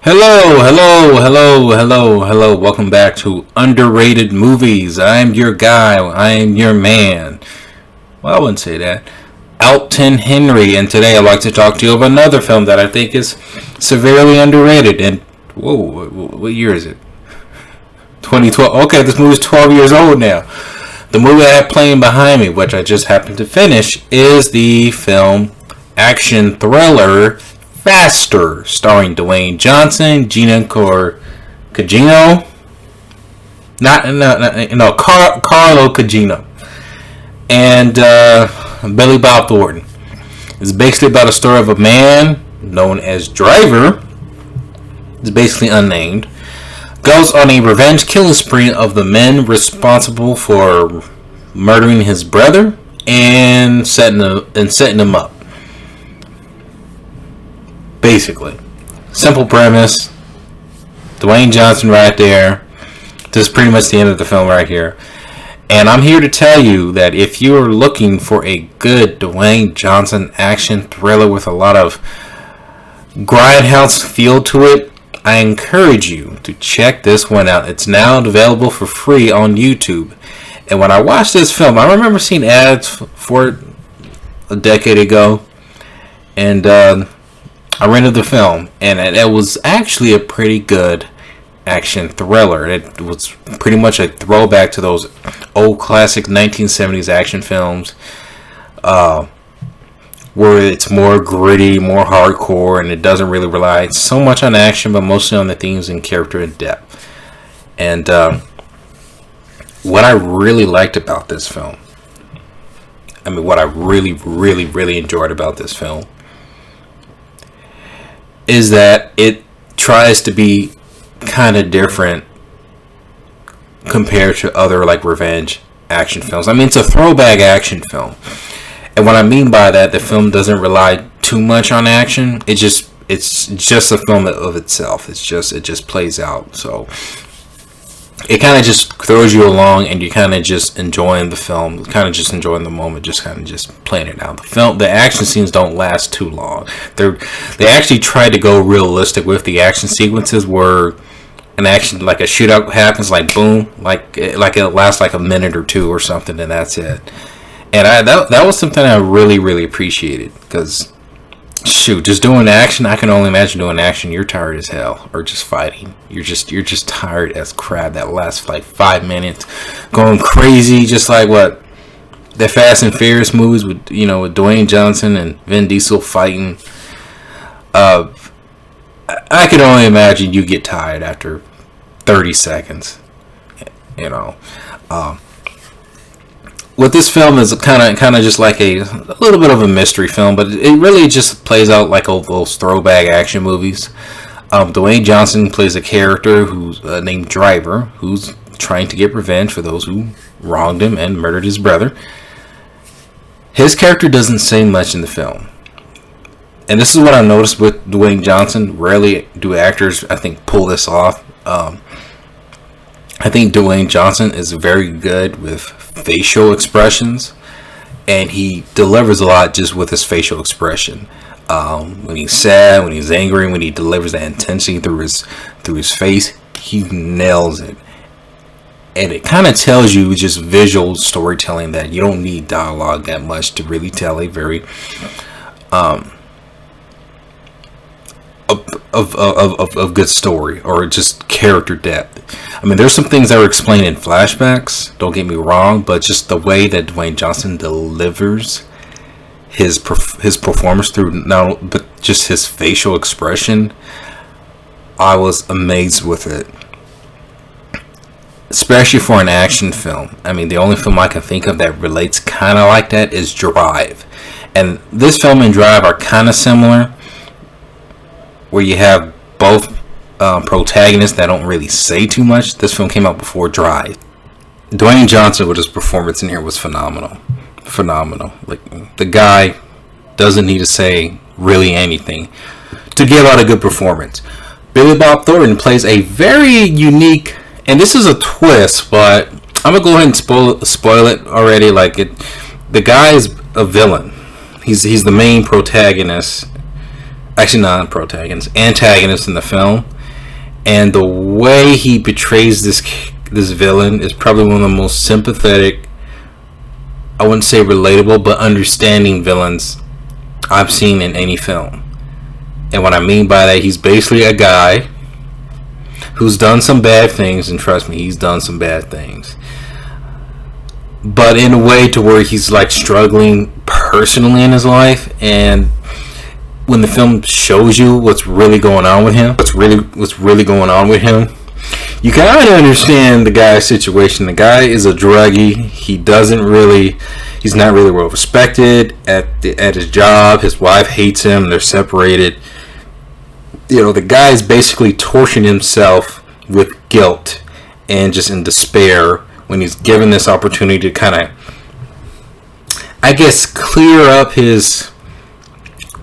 Hello. Welcome back to Underrated Movies. I'm your guy. I am your man. Well, I wouldn't say that. Elton Henry, and today I'd like to talk to you about another film that I think is severely underrated. And, whoa, what year is it? 2012. Okay, this movie's 12 years old now. The movie I have playing behind me, which I just happened to finish, is the film action thriller Faster, starring Dwayne Johnson, Gina Carano, Carlo Cugino, and Billy Bob Thornton. It's basically about a story of a man known as Driver. It's basically unnamed. Goes on a revenge killing spree of the men responsible for murdering his brother and setting him up. Basically, simple premise. Dwayne Johnson right there. This is pretty much the end of the film right here. And I'm here to tell you that if you are looking for a good Dwayne Johnson action thriller with a lot of grindhouse feel to it, I encourage you to check this one out. It's now available for free on YouTube. And when I watched this film, I remember seeing ads for it a decade ago. And I rented the film, and it was actually a pretty good action thriller. It was pretty much a throwback to those old classic 1970s action films, where it's more gritty, more hardcore, and it doesn't really rely so much on action, but mostly on the themes and character and depth. And what I really liked about this film, what I really enjoyed about this film, is that it tries to be kind of different compared to other like revenge action films. It's a throwback action film, and what I mean by that, the film doesn't rely too much on action. It's just a film of itself. It just plays out. So it kind of just throws you along, and you kind of just enjoying the film, kind of just enjoying the moment, just kind of just playing it out. The action scenes don't last too long. They actually try to go realistic with the action sequences, where an action like a shootout happens, like boom, like it lasts like a minute or two or something, and that's it. And that was something I really appreciated, because shoot, just doing action, I can only imagine doing action. You're tired as hell, or just fighting. You're just tired as crap. That lasts like 5 minutes, going crazy, just like what the Fast and Furious movies with Dwayne Johnson and Vin Diesel fighting. I can only imagine you get tired after 30 seconds. What this film is kind of just like a little bit of a mystery film, but it really just plays out like those throwback action movies. Dwayne Johnson plays a character who's named Driver, who's trying to get revenge for those who wronged him and murdered his brother. His character doesn't say much in the film, and this is what I noticed with Dwayne Johnson. Rarely do actors, I think, pull this off. I think Dwayne Johnson is very good with facial expressions, and he delivers a lot just with his facial expression. When he's sad, when he's angry, when he delivers that intensity through his face, he nails it. And it kind of tells you, just visual storytelling, that you don't need dialogue that much to really tell a very of good story, or just character depth. There's some things that were explained in flashbacks, don't get me wrong, but just the way that Dwayne Johnson delivers his performance through but just his facial expression, I was amazed with it, especially for an action film. The only film I can think of that relates kind of like that is Drive, and this film and Drive are kind of similar, where you have both protagonists that don't really say too much. This film came out before Drive. Dwayne Johnson with his performance in here was phenomenal. Like, the guy doesn't need to say really anything to give out a good performance. Billy Bob Thornton plays a very unique, and this is a twist, but I'm gonna go ahead and spoil it already. The guy is a villain. He's the main protagonist. Actually, not protagonist, antagonist in the film. And the way he portrays this villain is probably one of the most sympathetic, I wouldn't say relatable, but understanding villains I've seen in any film. And what I mean by that, he's basically a guy who's done some bad things, and trust me, he's done some bad things, but in a way to where he's like struggling personally in his life. And when the film shows you what's really going on with him, you kind of understand the guy's situation. The guy is a druggie. He's not really well respected at his job. His wife hates him. They're separated. The guy is basically torturing himself with guilt and just in despair when he's given this opportunity to kind of, I guess, clear up his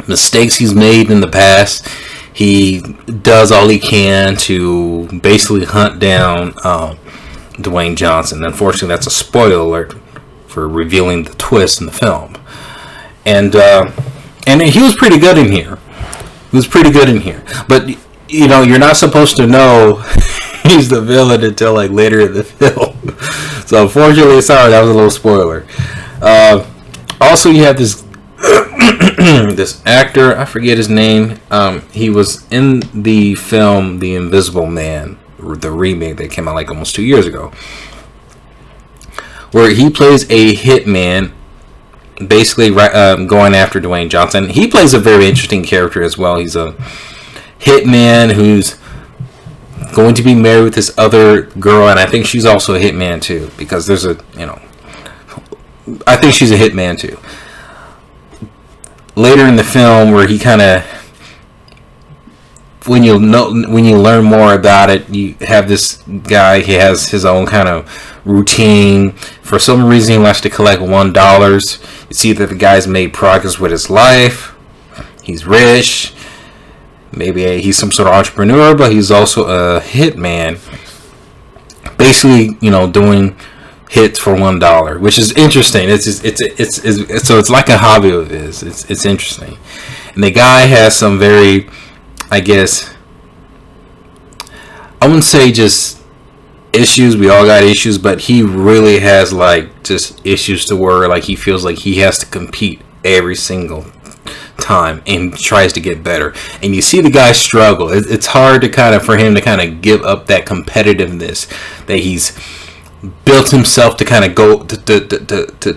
mistakes he's made in the past. He does all he can to basically hunt down Dwayne Johnson. Unfortunately, that's a spoiler alert for revealing the twist in the film. And he was pretty good in here. But you're not supposed to know he's the villain until like later in the film. So unfortunately, sorry, that was a little spoiler. Also, you have this this actor, I forget his name. He was in the film The Invisible Man, the remake that came out like almost 2 years ago, where he plays a hitman, basically going after Dwayne Johnson. He plays a very interesting character as well. He's a hitman who's going to be married with this other girl, and I think she's also a hitman too, because there's I think she's a hitman too. Later in the film, where he kind of, when you learn more about it, you have this guy. He has his own kind of routine. For some reason, he wants to collect $1. You see that the guy's made progress with his life. He's rich. Maybe he's some sort of entrepreneur, but he's also a hitman. Basically, doing hits for $1, which is interesting. It's like a hobby of his. It's interesting, and the guy has some very, I guess, I wouldn't say just issues. We all got issues, but he really has like just issues to where like he feels like he has to compete every single time and tries to get better. And you see the guy struggle. It's hard for him to kind of give up that competitiveness that he's built himself to kind of go to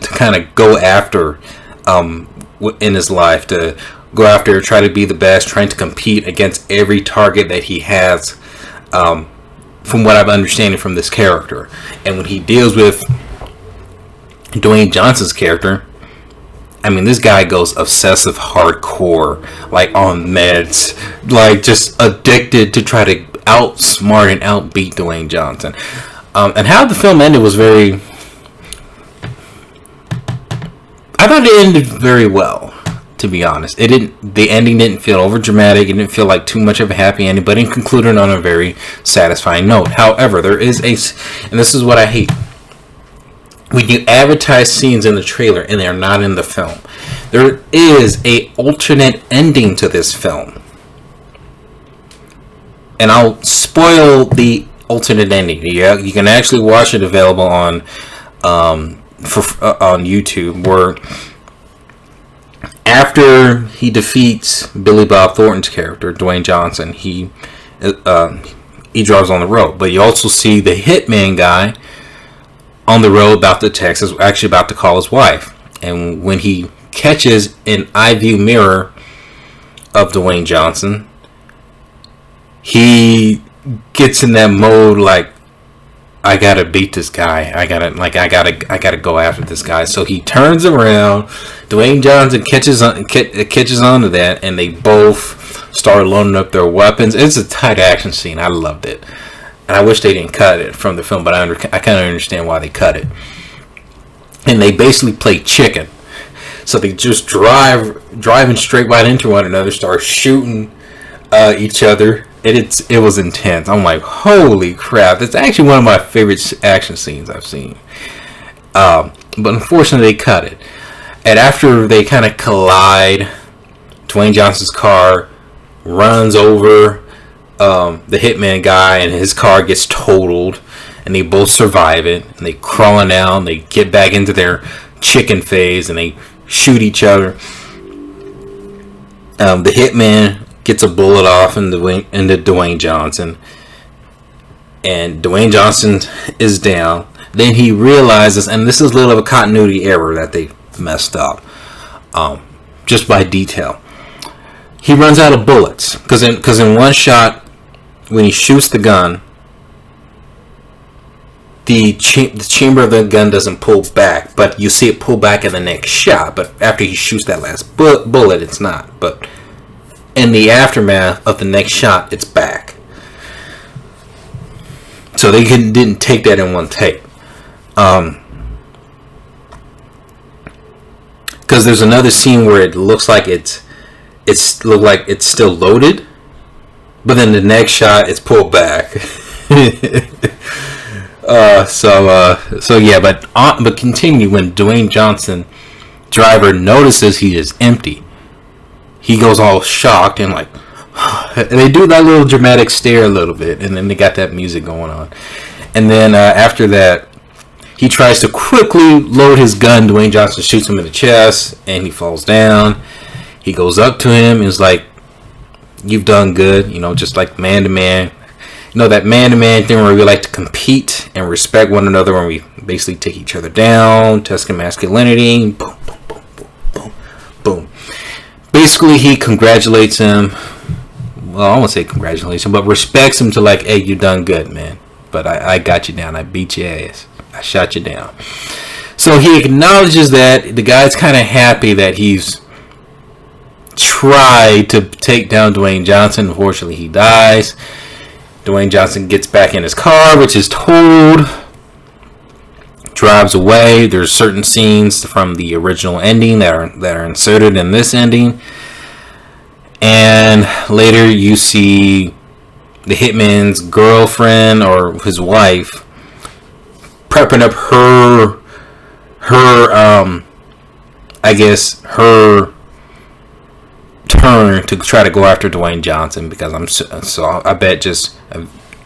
kind of go after in his life, to go after, try to be the best, trying to compete against every target that he has, from what I'm understanding from this character. And when he deals with Dwayne Johnson's character, I mean, this guy goes obsessive hardcore, like on meds, like just addicted to try to outsmart and outbeat Dwayne Johnson. And how the film ended was I thought it ended very well, to be honest. The ending didn't feel over dramatic. It didn't feel like too much of a happy ending, but it concluded on a very satisfying note. However, there is and this is what I hate. When you advertise scenes in the trailer and they're not in the film, there is a alternate ending to this film. And I'll spoil the alternate ending. Yeah, you can actually watch it, available on YouTube, where after he defeats Billy Bob Thornton's character, Dwayne Johnson, he drives on the road. But you also see the hitman guy on the road about to text, is actually about to call his wife. And when he catches an eye view mirror of Dwayne Johnson, he gets in that mode like, I gotta beat this guy. I gotta go after this guy. So he turns around. Dwayne Johnson catches onto that, and they both start loading up their weapons. It's a tight action scene. I loved it, and I wish they didn't cut it from the film, but I kind of understand why they cut it. And they basically play chicken. So they just driving straight right into one another, start shooting each other. It was intense. I'm like, holy crap! It's actually one of my favorite action scenes I've seen. But unfortunately, they cut it. And after they kind of collide, Dwayne Johnson's car runs over the hitman guy, and his car gets totaled, and they both survive it, and they crawling down, they get back into their chicken phase, and they shoot each other. The hitman gets a bullet off into Dwayne Johnson, and Dwayne Johnson is down. Then he realizes, and this is a little of a continuity error that they messed up, just by detail. He runs out of bullets because in one shot, when he shoots the gun, the chamber of the gun doesn't pull back, but you see it pull back in the next shot. But after he shoots that last bullet, it's not. But in the aftermath of the next shot, it's back. So they didn't take that in one take. Because there's another scene where it looks like it's still loaded, but then the next shot it's pulled back. So yeah, but continue. When Dwayne Johnson driver notices he is empty, he goes all shocked and like, and they do that little dramatic stare a little bit, and then they got that music going on, and then after that, he tries to quickly load his gun. Dwayne Johnson shoots him in the chest, and he falls down. He goes up to him and is like, "You've done good," just like man to man. That man-to-man thing where we like to compete and respect one another, when we basically take each other down, test masculinity, boom, boom, boom, boom, boom, boom. Basically, he congratulates him. Well, I won't say congratulates him, but respects him to like, hey, you done good, man. But I got you down. I beat your ass. I shot you down. So he acknowledges that. The guy's kind of happy that he's tried to take down Dwayne Johnson. Unfortunately, he dies. Dwayne Johnson gets back in his car, which is totaled, drives away. There's certain scenes from the original ending that are inserted in this ending. And later you see the hitman's girlfriend or his wife prepping up her turn to try to go after Dwayne Johnson, because I bet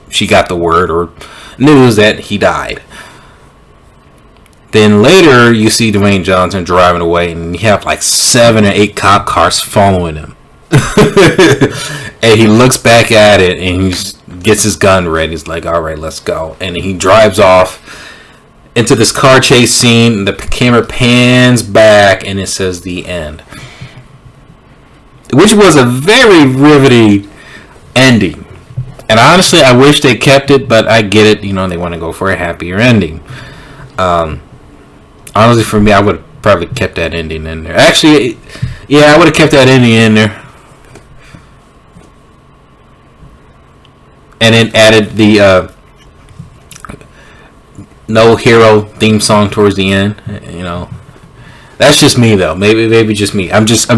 she got the word or news that he died. Then later you see Dwayne Johnson driving away, and you have like 7 or 8 cop cars following him. And he looks back at it and he gets his gun ready. He's like, all right, let's go. And he drives off into this car chase scene. The camera pans back and it says the end, which was a very riveting ending. And honestly, I wish they kept it, but I get it. They want to go for a happier ending. Honestly, for me, I would have probably kept that ending in there. Actually, yeah, I would have kept that ending in there. And then added the No Hero theme song towards the end. That's just me, though. Maybe just me. I'm just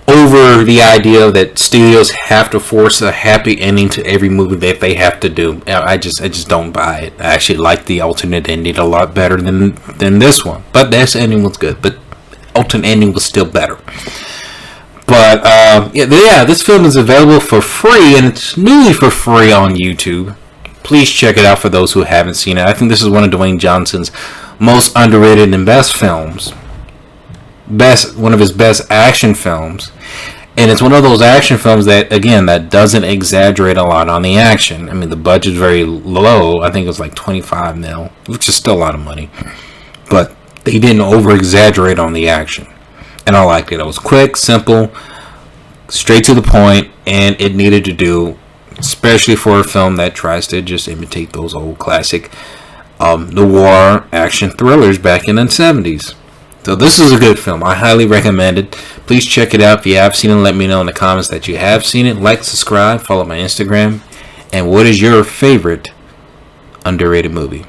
over the idea that studios have to force a happy ending to every movie that they have to do. I just don't buy it. I actually like the alternate ending a lot better than this one. But this ending was good. But alternate ending was still better. But yeah, this film is available for free, and it's newly for free on YouTube. Please check it out for those who haven't seen it. I think this is one of Dwayne Johnson's most underrated and best films. One of his best action films. And it's one of those action films that, again, that doesn't exaggerate a lot on the action. I mean, the budget's very low. I think it was like $25 million, which is still a lot of money. But they didn't over-exaggerate on the action. And I liked it. It was quick, simple, straight to the point, and it needed to do, especially for a film that tries to just imitate those old classic noir action thrillers back in the 70s. So this is a good film. I highly recommend it. Please check it out. If you have seen it, let me know in the comments that you have seen it. Like, subscribe, follow my Instagram. And what is your favorite underrated movie?